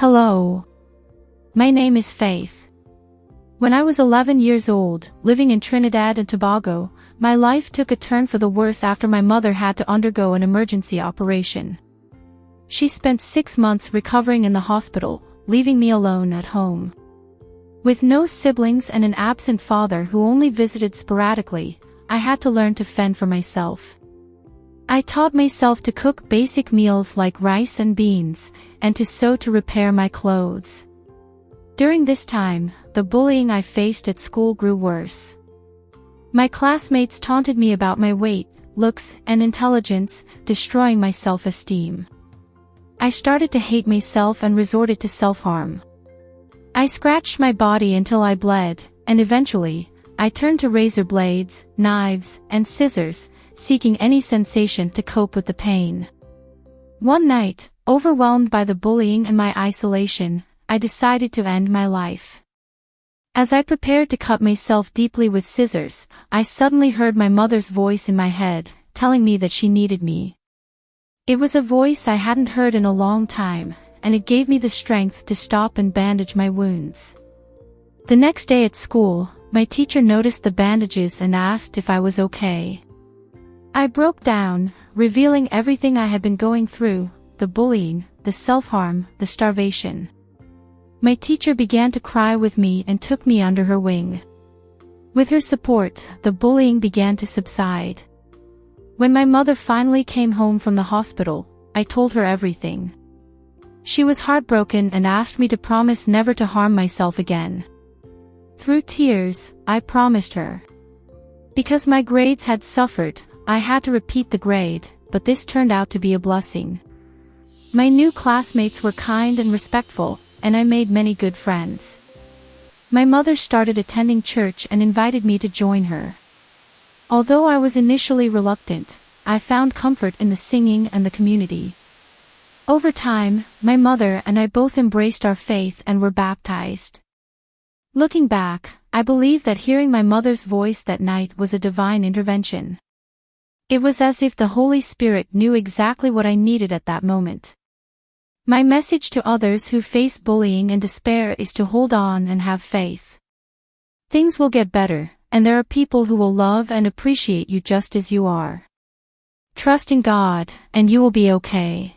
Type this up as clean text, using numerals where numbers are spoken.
Hello. My name is Faith. When I was 11 years old, living in Trinidad and Tobago, my life took a turn for the worse after my mother had to undergo an emergency operation. She spent 6 months recovering in the hospital, leaving me alone at home. With no siblings and an absent father who only visited sporadically, I had to learn to fend for myself. I taught myself to cook basic meals like rice and beans, and to sew to repair my clothes. During this time, the bullying I faced at school grew worse. My classmates taunted me about my weight, looks, and intelligence, destroying my self-esteem. I started to hate myself and resorted to self-harm. I scratched my body until I bled, and eventually, I turned to razor blades, knives, and scissors, seeking any sensation to cope with the pain. One night, overwhelmed by the bullying and my isolation, I decided to end my life. As I prepared to cut myself deeply with scissors, I suddenly heard my mother's voice in my head, telling me that she needed me. It was a voice I hadn't heard in a long time, and it gave me the strength to stop and bandage my wounds. The next day at school, my teacher noticed the bandages and asked if I was okay. I broke down, revealing everything I had been going through, the bullying, the self-harm, the starvation. My teacher began to cry with me and took me under her wing. With her support, the bullying began to subside. When my mother finally came home from the hospital, I told her everything. She was heartbroken and asked me to promise never to harm myself again. Through tears, I promised her. Because my grades had suffered, I had to repeat the grade, but this turned out to be a blessing. My new classmates were kind and respectful, and I made many good friends. My mother started attending church and invited me to join her. Although I was initially reluctant, I found comfort in the singing and the community. Over time, my mother and I both embraced our faith and were baptized. Looking back, I believe that hearing my mother's voice that night was a divine intervention. It was as if the Holy Spirit knew exactly what I needed at that moment. My message to others who face bullying and despair is to hold on and have faith. Things will get better, and there are people who will love and appreciate you just as you are. Trust in God, and you will be okay.